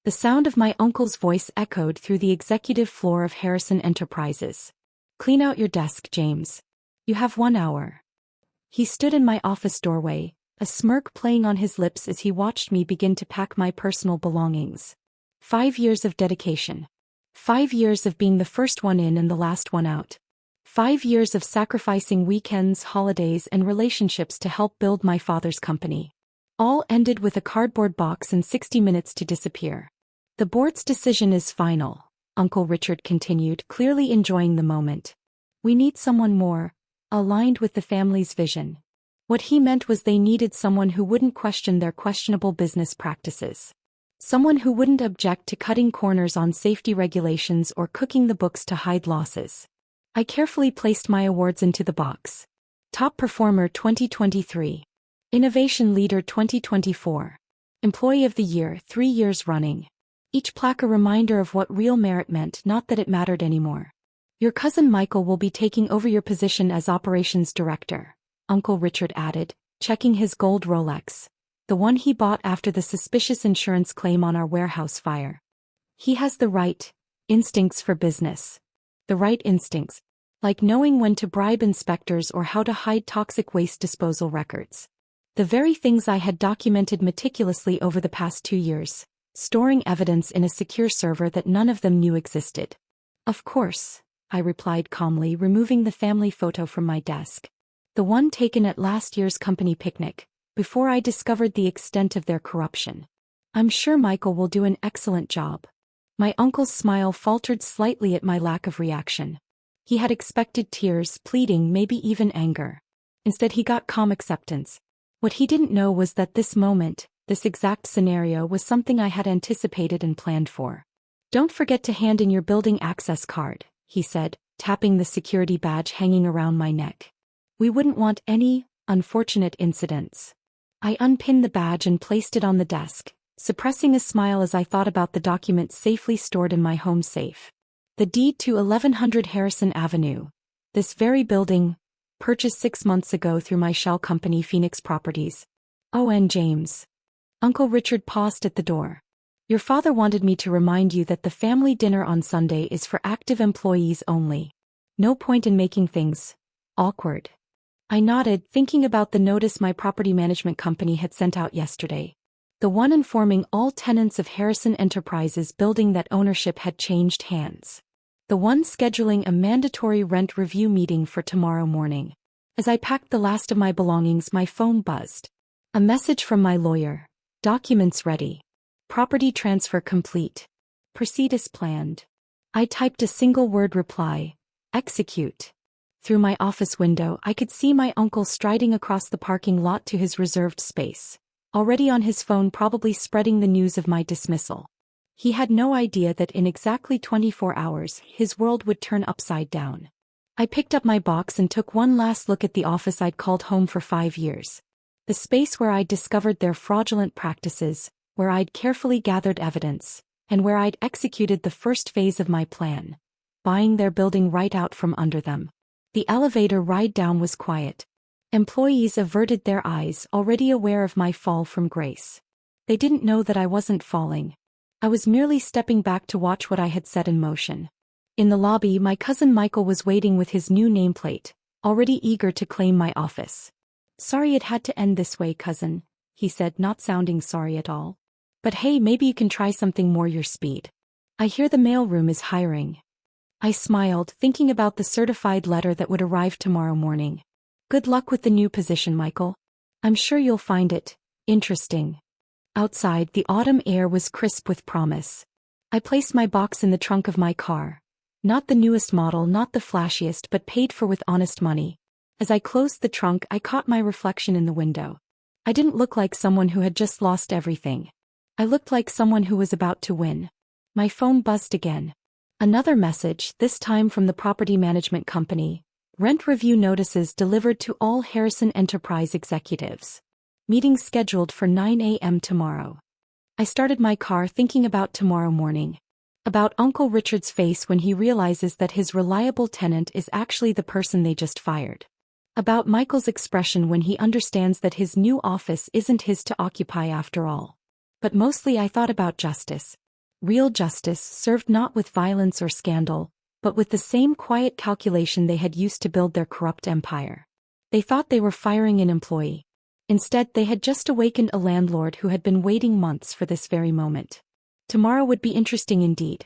The sound of my uncle's voice echoed through the executive floor of Harrison Enterprises. "Clean out your desk, James. You have 1 hour." He stood in my office doorway, a smirk playing on his lips as he watched me begin to pack my personal belongings. 5 years of dedication. 5 years of being the first one in and the last one out. 5 years of sacrificing weekends, holidays, and relationships to help build my father's company. All ended with a cardboard box and 60 minutes to disappear. "The board's decision is final," Uncle Richard continued, clearly enjoying the moment. "We need someone more aligned with the family's vision." What he meant was they needed someone who wouldn't question their questionable business practices. Someone who wouldn't object to cutting corners on safety regulations or cooking the books to hide losses. I carefully placed my awards into the box. Top Performer 2023. Innovation Leader 2024. Employee of the Year 3 years running. Each plaque a reminder of what real merit meant, not that it mattered anymore. "Your cousin Michael will be taking over your position as operations director," Uncle Richard added, checking his gold Rolex, the one he bought after the suspicious insurance claim on our warehouse fire. "He has the right instincts for business." The right instincts, like knowing when to bribe inspectors or how to hide toxic waste disposal records. The very things I had documented meticulously over the past 2 years, storing evidence in a secure server that none of them knew existed. "Of course," I replied calmly, removing the family photo from my desk. The one taken at last year's company picnic, before I discovered the extent of their corruption. "I'm sure Michael will do an excellent job." My uncle's smile faltered slightly at my lack of reaction. He had expected tears, pleading, maybe even anger. Instead he got calm acceptance. What he didn't know was that this moment, this exact scenario, was something I had anticipated and planned for. "Don't forget to hand in your building access card," he said, tapping the security badge hanging around my neck. "We wouldn't want any unfortunate incidents." I unpinned the badge and placed it on the desk, suppressing a smile as I thought about the document safely stored in my home safe. The deed to 1100 Harrison Avenue. This very building, purchased 6 months ago through my shell company Phoenix Properties. "Oh, and James." Uncle Richard paused at the door. "Your father wanted me to remind you that the family dinner on Sunday is for active employees only. No point in making things awkward." I nodded, thinking about the notice my property management company had sent out yesterday. The one informing all tenants of Harrison Enterprises building that ownership had changed hands. The one scheduling a mandatory rent review meeting for tomorrow morning. As I packed the last of my belongings, my phone buzzed. A message from my lawyer. "Documents ready. Property transfer complete. Proceed as planned." I typed a single-word reply. "Execute." Through my office window, I could see my uncle striding across the parking lot to his reserved space, already on his phone, probably spreading the news of my dismissal. He had no idea that in exactly 24 hours, his world would turn upside down. I picked up my box and took one last look at the office I'd called home for 5 years. The space where I'd discovered their fraudulent practices, where I'd carefully gathered evidence, and where I'd executed the first phase of my plan, buying their building right out from under them. The elevator ride down was quiet. Employees averted their eyes, already aware of my fall from grace. They didn't know that I wasn't falling. I was merely stepping back to watch what I had set in motion. In the lobby, my cousin Michael was waiting with his new nameplate, already eager to claim my office. "Sorry it had to end this way, cousin," he said, not sounding sorry at all. "But hey, maybe you can try something more your speed. I hear the mailroom is hiring." I smiled, thinking about the certified letter that would arrive tomorrow morning. "Good luck with the new position, Michael. I'm sure you'll find it interesting." Outside, the autumn air was crisp with promise. I placed my box in the trunk of my car. Not the newest model, not the flashiest, but paid for with honest money. As I closed the trunk, I caught my reflection in the window. I didn't look like someone who had just lost everything. I looked like someone who was about to win. My phone buzzed again. Another message, this time from the property management company. "Rent review notices delivered to all Harrison Enterprise executives. Meeting scheduled for 9 a.m. tomorrow." I started my car, thinking about tomorrow morning. About Uncle Richard's face when he realizes that his reliable tenant is actually the person they just fired. About Michael's expression when he understands that his new office isn't his to occupy after all. But mostly I thought about justice. Real justice served not with violence or scandal, but with the same quiet calculation they had used to build their corrupt empire. They thought they were firing an employee. Instead, they had just awakened a landlord who had been waiting months for this very moment. Tomorrow would be interesting indeed.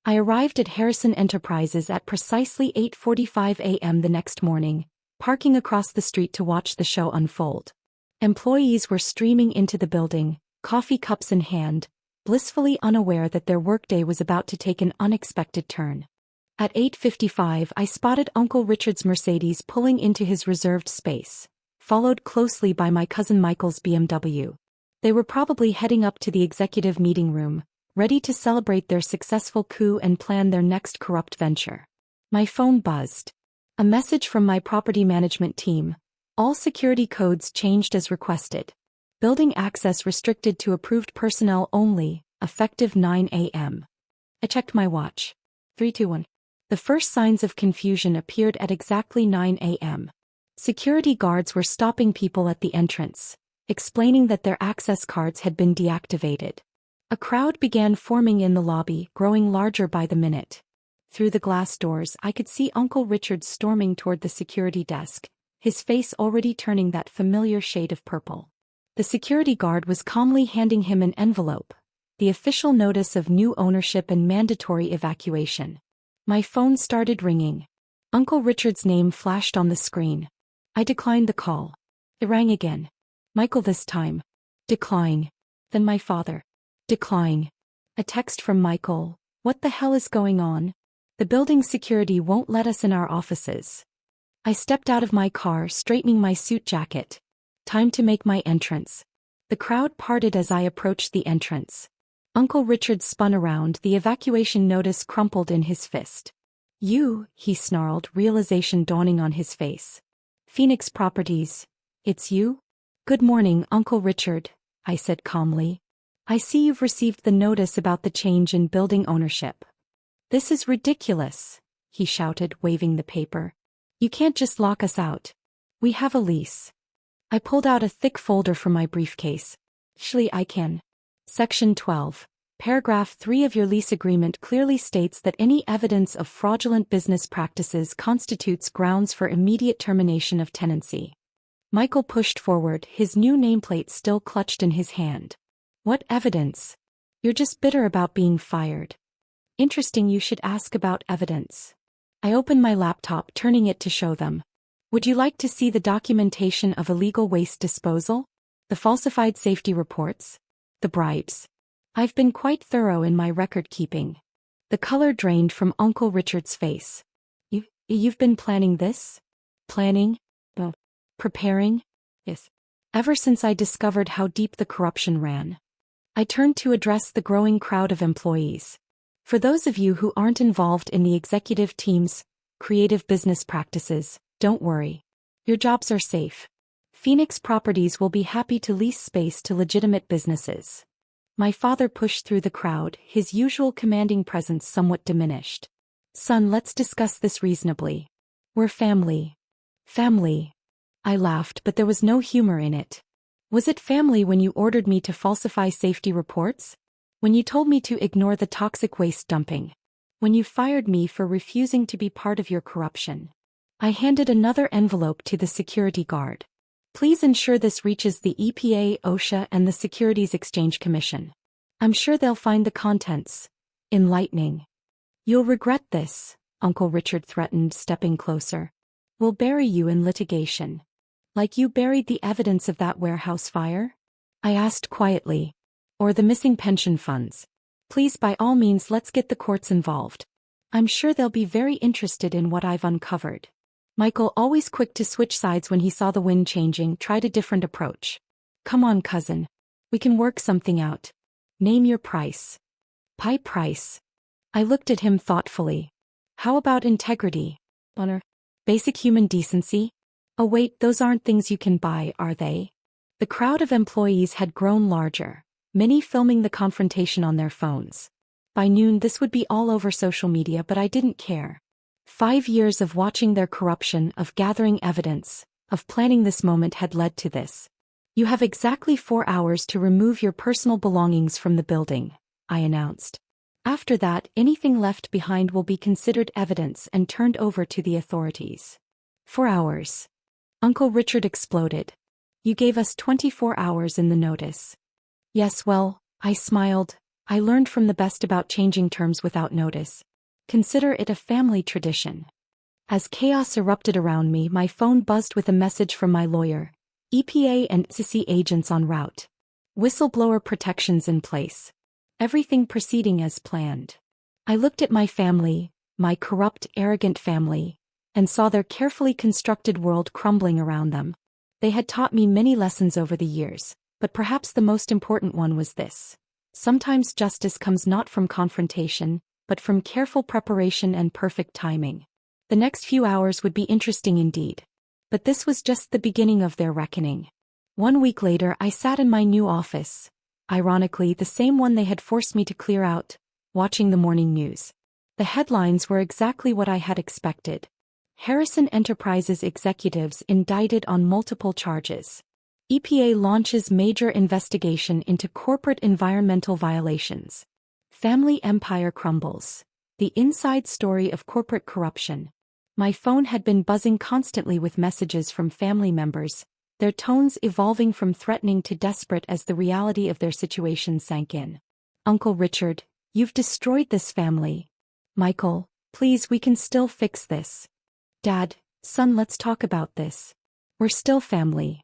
I arrived at Harrison Enterprises at precisely 8:45 a.m. the next morning, parking across the street to watch the show unfold. Employees were streaming into the building, coffee cups in hand, blissfully unaware that their workday was about to take an unexpected turn. At 8:55 I spotted Uncle Richard's Mercedes pulling into his reserved space, followed closely by my cousin Michael's BMW. They were probably heading up to the executive meeting room, ready to celebrate their successful coup and plan their next corrupt venture. My phone buzzed. A message from my property management team. All security codes changed as requested. Building access restricted to approved personnel only, effective 9 a.m. I checked my watch. 321. The first signs of confusion appeared at exactly 9 a.m. Security guards were stopping people at the entrance, explaining that their access cards had been deactivated. A crowd began forming in the lobby, growing larger by the minute. Through the glass doors I could see Uncle Richard storming toward the security desk, his face already turning that familiar shade of purple. The security guard was calmly handing him an envelope, the official notice of new ownership and mandatory evacuation. My phone started ringing. Uncle Richard's name flashed on the screen. I declined the call. It rang again. Michael this time. Decline. Then my father. Decline. A text from Michael. What the hell is going on? The building security won't let us in our offices. I stepped out of my car, straightening my suit jacket. Time to make my entrance. The crowd parted as I approached the entrance. Uncle Richard spun around, the evacuation notice crumpled in his fist. You, he snarled, realization dawning on his face. Phoenix Properties. It's you? Good morning, Uncle Richard, I said calmly. I see you've received the notice about the change in building ownership. This is ridiculous, he shouted, waving the paper. You can't just lock us out. We have a lease. I pulled out a thick folder from my briefcase. Surely I can. Section 12. Paragraph 3 of your lease agreement clearly states that any evidence of fraudulent business practices constitutes grounds for immediate termination of tenancy. Michael pushed forward, his new nameplate still clutched in his hand. What evidence? You're just bitter about being fired. Interesting, you should ask about evidence. I opened my laptop, turning it to show them. Would you like to see the documentation of illegal waste disposal? The falsified safety reports? The bribes? I've been quite thorough in my record keeping. The color drained from Uncle Richard's face. You've been planning this? Planning? Well, preparing? Yes. Ever since I discovered how deep the corruption ran. I turned to address the growing crowd of employees. For those of you who aren't involved in the executive team's creative business practices, don't worry. Your jobs are safe. Phoenix Properties will be happy to lease space to legitimate businesses. My father pushed through the crowd, his usual commanding presence somewhat diminished. Son, let's discuss this reasonably. We're family. Family. I laughed, but there was no humor in it. Was it family when you ordered me to falsify safety reports? When you told me to ignore the toxic waste dumping? When you fired me for refusing to be part of your corruption? I handed another envelope to the security guard. Please ensure this reaches the EPA, OSHA, and the Securities Exchange Commission. I'm sure they'll find the contents enlightening. You'll regret this, Uncle Richard threatened, stepping closer. We'll bury you in litigation. Like you buried the evidence of that warehouse fire? I asked quietly. Or the missing pension funds. Please, by all means, let's get the courts involved. I'm sure they'll be very interested in what I've uncovered. Michael, always quick to switch sides when he saw the wind changing, tried a different approach. Come on, cousin. We can work something out. Name your price. Pie price. I looked at him thoughtfully. How about integrity? Honor? Basic human decency? Oh wait, those aren't things you can buy, are they? The crowd of employees had grown larger, many filming the confrontation on their phones. By noon this would be all over social media, but I didn't care. 5 years of watching their corruption, of gathering evidence, of planning this moment had led to this. You have exactly 4 hours to remove your personal belongings from the building, I announced. After that, anything left behind will be considered evidence and turned over to the authorities. 4 hours. Uncle Richard exploded. You gave us 24 hours in the notice. Yes, well, I smiled. I learned from the best about changing terms without notice. Consider it a family tradition. As chaos erupted around me, my phone buzzed with a message from my lawyer. EPA and SEC agents en route. Whistleblower protections in place. Everything proceeding as planned. I looked at my family, my corrupt, arrogant family, and saw their carefully constructed world crumbling around them. They had taught me many lessons over the years, but perhaps the most important one was this. Sometimes justice comes not from confrontation, but from careful preparation and perfect timing. The next few hours would be interesting indeed. But this was just the beginning of their reckoning. 1 week later, I sat in my new office. Ironically, the same one they had forced me to clear out, watching the morning news. The headlines were exactly what I had expected. Harrison Enterprises executives indicted on multiple charges. EPA launches major investigation into corporate environmental violations. Family empire crumbles. The inside story of corporate corruption. My phone had been buzzing constantly with messages from family members, their tones evolving from threatening to desperate as the reality of their situation sank in. Uncle Richard, you've destroyed this family. Michael, please, we can still fix this. Dad, son, let's talk about this. We're still family.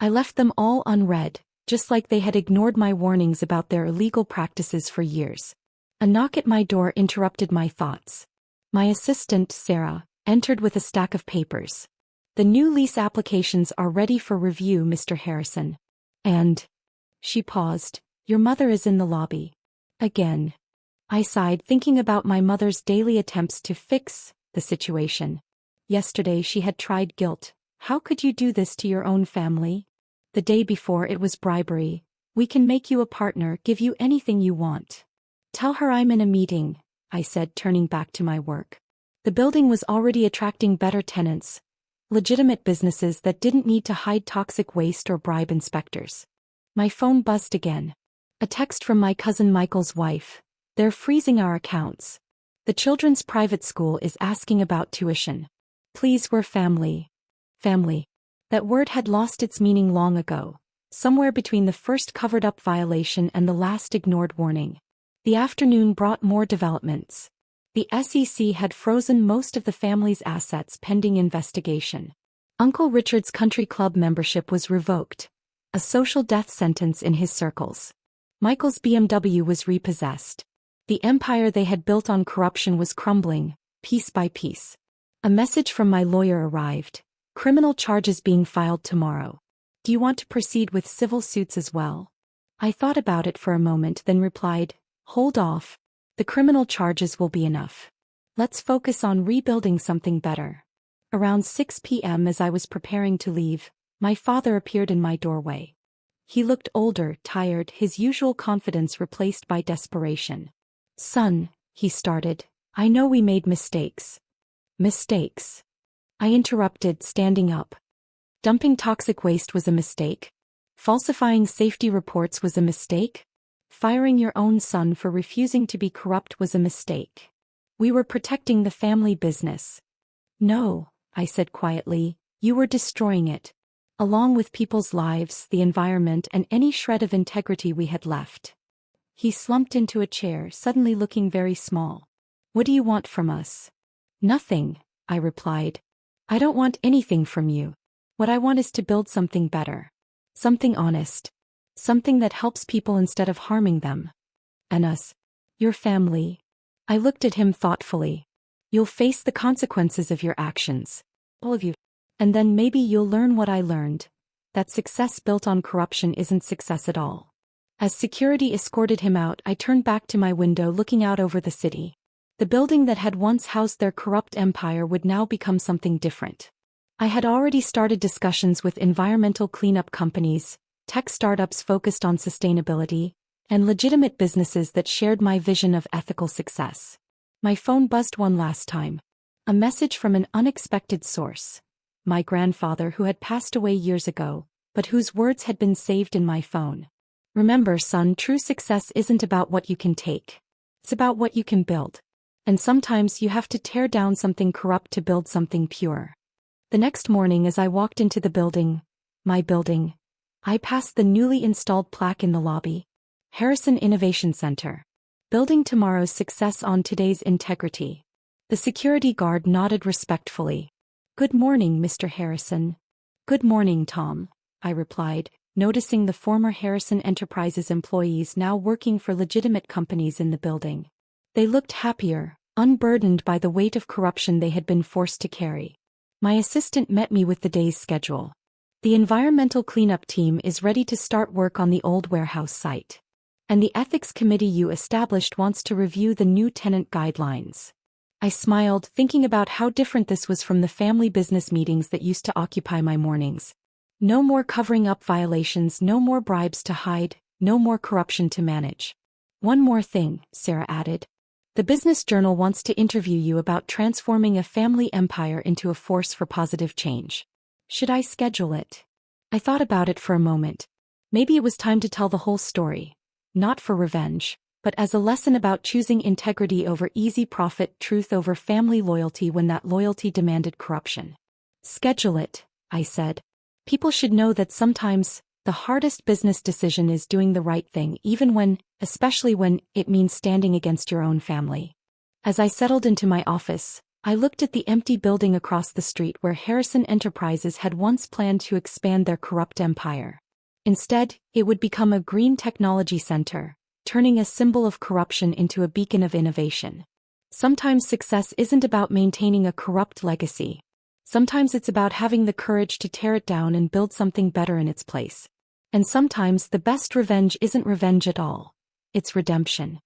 I left them all unread, just like they had ignored my warnings about their illegal practices for years. A knock at my door interrupted my thoughts. My assistant, Sarah, entered with a stack of papers. The new lease applications are ready for review, Mr. Harrison. And... She paused. Your mother is in the lobby. Again. I sighed, thinking about my mother's daily attempts to fix the situation. Yesterday she had tried guilt. How could you do this to your own family? The day before it was bribery. We can make you a partner, give you anything you want. Tell her I'm in a meeting, I said, turning back to my work. The building was already attracting better tenants. Legitimate businesses that didn't need to hide toxic waste or bribe inspectors. My phone buzzed again. A text from my cousin Michael's wife. They're freezing our accounts. The children's private school is asking about tuition. Please, we're family. Family. That word had lost its meaning long ago, somewhere between the first covered-up violation and the last ignored warning. The afternoon brought more developments. The SEC had frozen most of the family's assets pending investigation. Uncle Richard's country club membership was revoked. A social death sentence in his circles. Michael's BMW was repossessed. The empire they had built on corruption was crumbling, piece by piece. A message from my lawyer arrived. Criminal charges being filed tomorrow. Do you want to proceed with civil suits as well? I thought about it for a moment, then replied, hold off. The criminal charges will be enough. Let's focus on rebuilding something better. Around 6 p.m. as I was preparing to leave, my father appeared in my doorway. He looked older, tired, his usual confidence replaced by desperation. Son, he started, I know we made mistakes. Mistakes? I interrupted, standing up. Dumping toxic waste was a mistake. Falsifying safety reports was a mistake. Firing your own son for refusing to be corrupt was a mistake. We were protecting the family business. No, I said quietly, you were destroying it. Along with people's lives, the environment, and any shred of integrity we had left. He slumped into a chair, suddenly looking very small. What do you want from us? Nothing, I replied. I don't want anything from you. What I want is to build something better. Something honest. Something that helps people instead of harming them. And us. Your family. I looked at him thoughtfully. You'll face the consequences of your actions. All of you. And then maybe you'll learn what I learned. That success built on corruption isn't success at all. As security escorted him out, I turned back to my window, looking out over the city. The building that had once housed their corrupt empire would now become something different. I had already started discussions with environmental cleanup companies, tech startups focused on sustainability, and legitimate businesses that shared my vision of ethical success. My phone buzzed one last time. A message from an unexpected source. My grandfather, who had passed away years ago, but whose words had been saved in my phone. Remember, son, true success isn't about what you can take. It's about what you can build. And sometimes you have to tear down something corrupt to build something pure. The next morning as I walked into the building, my building, I passed the newly installed plaque in the lobby. Harrison Innovation Center. Building tomorrow's success on today's integrity. The security guard nodded respectfully. Good morning, Mr. Harrison. Good morning, Tom, I replied, noticing the former Harrison Enterprises employees now working for legitimate companies in the building. They looked happier, unburdened by the weight of corruption they had been forced to carry. My assistant met me with the day's schedule. The environmental cleanup team is ready to start work on the old warehouse site. And the ethics committee you established wants to review the new tenant guidelines. I smiled, thinking about how different this was from the family business meetings that used to occupy my mornings. No more covering up violations, no more bribes to hide, no more corruption to manage. One more thing, Sarah added. The Business Journal wants to interview you about transforming a family empire into a force for positive change. Should I schedule it? I thought about it for a moment. Maybe it was time to tell the whole story. Not for revenge, but as a lesson about choosing integrity over easy profit, truth over family loyalty when that loyalty demanded corruption. Schedule it, I said. People should know that sometimes, the hardest business decision is doing the right thing, especially when it means standing against your own family. As I settled into my office, I looked at the empty building across the street where Harrison Enterprises had once planned to expand their corrupt empire. Instead, it would become a green technology center, turning a symbol of corruption into a beacon of innovation. Sometimes success isn't about maintaining a corrupt legacy. Sometimes it's about having the courage to tear it down and build something better in its place. And sometimes the best revenge isn't revenge at all. It's redemption.